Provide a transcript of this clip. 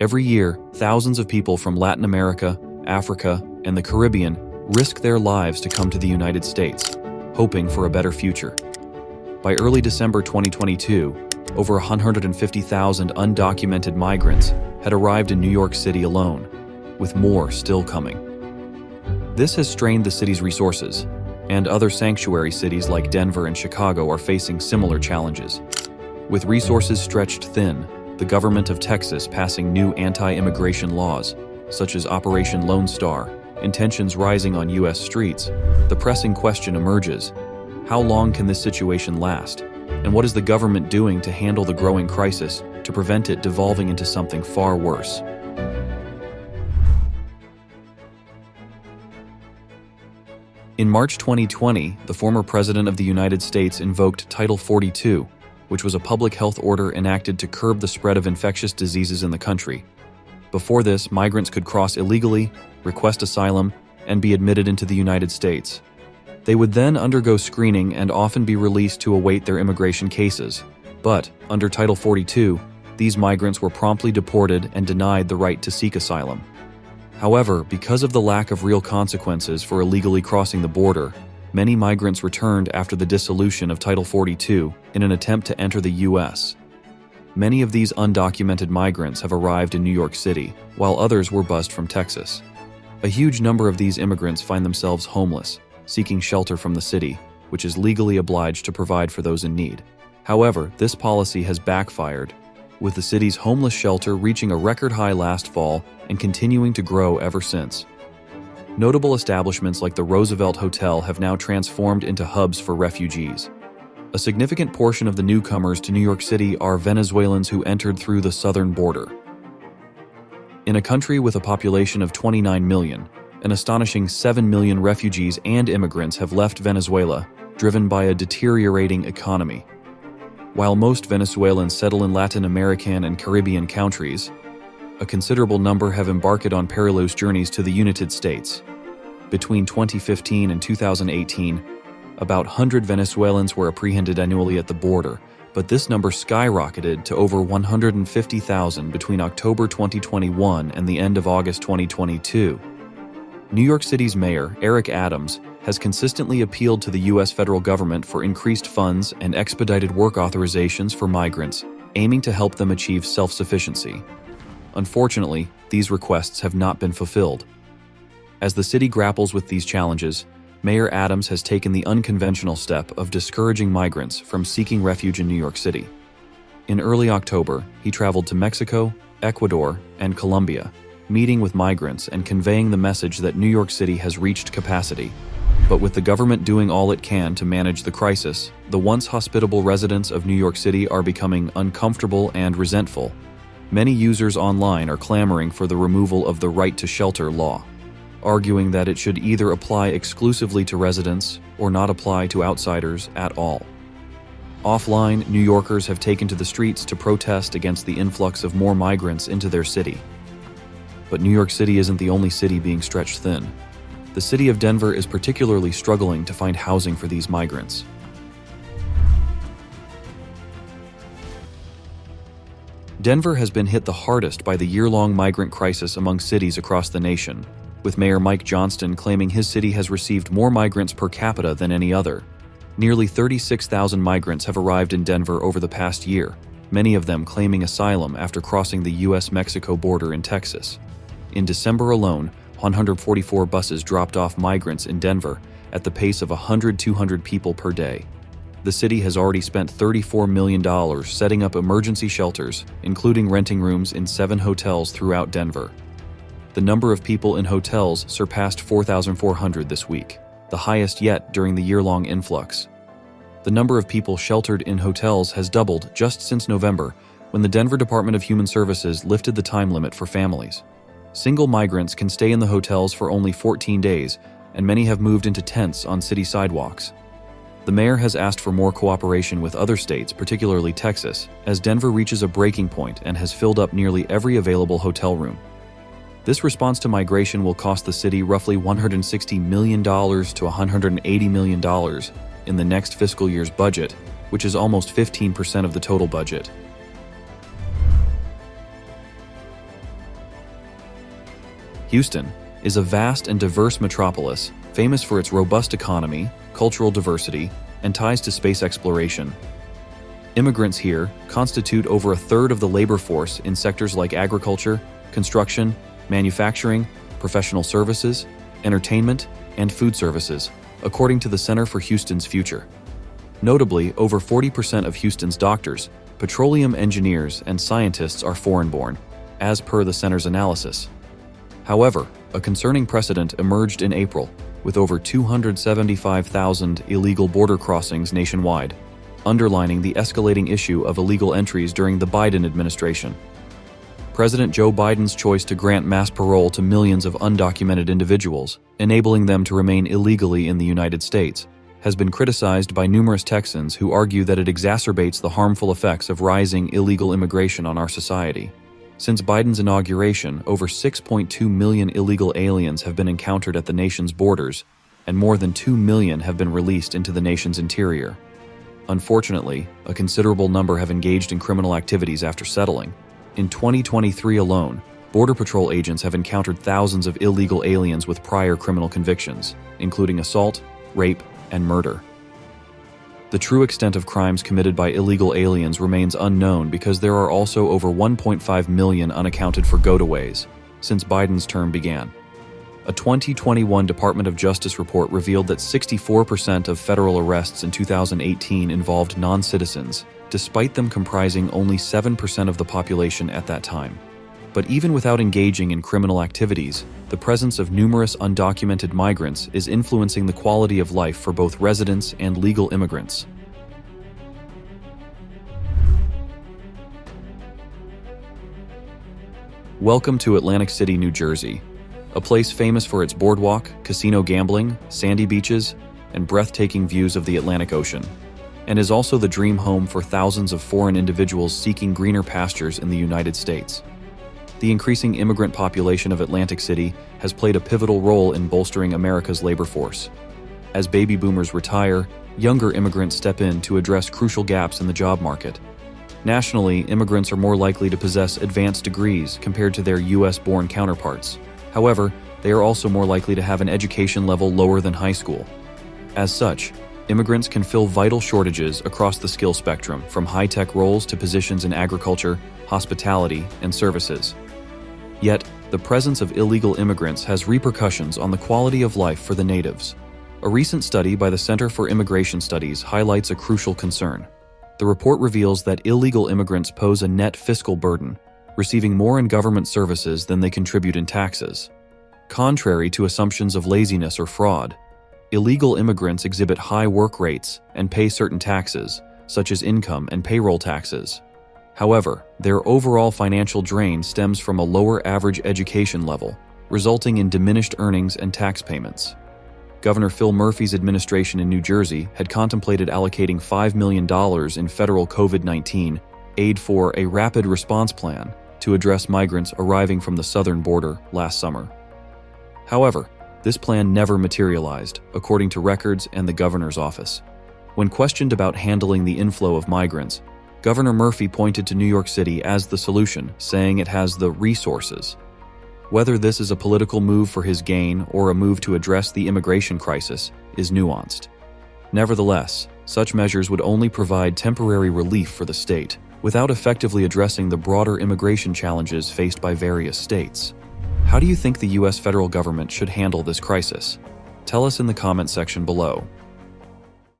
Every year, thousands of people from Latin America, Africa, and the Caribbean risk their lives to come to the United States, hoping for a better future. By early December 2022, over 150,000 undocumented migrants had arrived in New York City alone, with more still coming. This has strained the city's resources, and other sanctuary cities like Denver and Chicago are facing similar challenges. With resources stretched thin, the government of Texas passing new anti-immigration laws, such as Operation Lone Star, and tensions rising on U.S. streets, the pressing question emerges: how long can this situation last? And what is the government doing to handle the growing crisis to prevent it devolving into something far worse? In March 2020, the former President of the United States invoked Title 42, which was a public health order enacted to curb the spread of infectious diseases in the country. Before this, migrants could cross illegally, request asylum, and be admitted into the United States. They would then undergo screening and often be released to await their immigration cases. But, under Title 42, these migrants were promptly deported and denied the right to seek asylum. However, because of the lack of real consequences for illegally crossing the border, many migrants returned after the dissolution of Title 42 in an attempt to enter the U.S. Many of these undocumented migrants have arrived in New York City, while others were bussed from Texas. A huge number of these immigrants find themselves homeless, seeking shelter from the city, which is legally obliged to provide for those in need. However, this policy has backfired, with the city's homeless shelter reaching a record high last fall and continuing to grow ever since. Notable establishments like the Roosevelt Hotel have now transformed into hubs for refugees. A significant portion of the newcomers to New York City are Venezuelans who entered through the southern border. In a country with a population of 29 million, an astonishing 7 million refugees and immigrants have left Venezuela, driven by a deteriorating economy. While most Venezuelans settle in Latin American and Caribbean countries, a considerable number have embarked on perilous journeys to the United States. Between 2015 and 2018, about 100 Venezuelans were apprehended annually at the border, but this number skyrocketed to over 150,000 between October 2021 and the end of August 2022. New York City's mayor, Eric Adams, has consistently appealed to the U.S. federal government for increased funds and expedited work authorizations for migrants, aiming to help them achieve self-sufficiency. Unfortunately, these requests have not been fulfilled. As the city grapples with these challenges, Mayor Adams has taken the unconventional step of discouraging migrants from seeking refuge in New York City. In early October, he traveled to Mexico, Ecuador, and Colombia, meeting with migrants and conveying the message that New York City has reached capacity. But with the government doing all it can to manage the crisis, the once hospitable residents of New York City are becoming uncomfortable and resentful. Many users online are clamoring for the removal of the right to shelter law, arguing that it should either apply exclusively to residents or not apply to outsiders at all. Offline, New Yorkers have taken to the streets to protest against the influx of more migrants into their city. But New York City isn't the only city being stretched thin. The city of Denver is particularly struggling to find housing for these migrants. Denver has been hit the hardest by the year-long migrant crisis among cities across the nation, with Mayor Mike Johnston claiming his city has received more migrants per capita than any other. Nearly 36,000 migrants have arrived in Denver over the past year, many of them claiming asylum after crossing the U.S.-Mexico border in Texas. In December alone, 144 buses dropped off migrants in Denver at the pace of 100-200 people per day. The city has already spent $34 million setting up emergency shelters, including renting rooms in 7 hotels throughout Denver. The number of people in hotels surpassed 4,400 this week, the highest yet during the year-long influx. The number of people sheltered in hotels has doubled just since November, when the Denver Department of Human Services lifted the time limit for families. Single migrants can stay in the hotels for only 14 days, and many have moved into tents on city sidewalks. The mayor has asked for more cooperation with other states, particularly Texas, as Denver reaches a breaking point and has filled up nearly every available hotel room. This response to migration will cost the city roughly $160 million to $180 million in the next fiscal year's budget, which is almost 15% of the total budget. Houston is a vast and diverse metropolis famous for its robust economy, cultural diversity, and ties to space exploration. Immigrants here constitute over a third of the labor force in sectors like agriculture, construction, manufacturing, professional services, entertainment, and food services, according to the Center for Houston's Future. Notably, over 40% of Houston's doctors, petroleum engineers, and scientists are foreign-born, as per the center's analysis. However, a concerning precedent emerged in April, with over 275,000 illegal border crossings nationwide, underlining the escalating issue of illegal entries during the Biden administration. President Joe Biden's choice to grant mass parole to millions of undocumented individuals, enabling them to remain illegally in the United States, has been criticized by numerous Texans who argue that it exacerbates the harmful effects of rising illegal immigration on our society. Since Biden's inauguration, over 6.2 million illegal aliens have been encountered at the nation's borders, and more than 2 million have been released into the nation's interior. Unfortunately, a considerable number have engaged in criminal activities after settling. In 2023 alone, Border Patrol agents have encountered thousands of illegal aliens with prior criminal convictions, including assault, rape, and murder. The true extent of crimes committed by illegal aliens remains unknown because there are also over 1.5 million unaccounted for gotaways since Biden's term began. A 2021 Department of Justice report revealed that 64% of federal arrests in 2018 involved non-citizens, despite them comprising only 7% of the population at that time. But even without engaging in criminal activities, the presence of numerous undocumented migrants is influencing the quality of life for both residents and legal immigrants. Welcome to Atlantic City, New Jersey, a place famous for its boardwalk, casino gambling, sandy beaches, and breathtaking views of the Atlantic Ocean, and is also the dream home for thousands of foreign individuals seeking greener pastures in the United States. The increasing immigrant population of Atlantic City has played a pivotal role in bolstering America's labor force. As baby boomers retire, younger immigrants step in to address crucial gaps in the job market. Nationally, immigrants are more likely to possess advanced degrees compared to their U.S.-born counterparts. However, they are also more likely to have an education level lower than high school. As such, immigrants can fill vital shortages across the skill spectrum, from high-tech roles to positions in agriculture, hospitality, and services. Yet, the presence of illegal immigrants has repercussions on the quality of life for the natives. A recent study by the Center for Immigration Studies highlights a crucial concern. The report reveals that illegal immigrants pose a net fiscal burden, receiving more in government services than they contribute in taxes. Contrary to assumptions of laziness or fraud, illegal immigrants exhibit high work rates and pay certain taxes, such as income and payroll taxes. However, their overall financial drain stems from a lower average education level, resulting in diminished earnings and tax payments. Governor Phil Murphy's administration in New Jersey had contemplated allocating $5 million in federal COVID-19 aid for a rapid response plan to address migrants arriving from the southern border last summer. However, this plan never materialized, according to records and the governor's office. When questioned about handling the inflow of migrants, Governor Murphy pointed to New York City as the solution, saying it has the resources. Whether this is a political move for his gain or a move to address the immigration crisis is nuanced. Nevertheless, such measures would only provide temporary relief for the state, without effectively addressing the broader immigration challenges faced by various states. How do you think the U.S. federal government should handle this crisis? Tell us in the comment section below.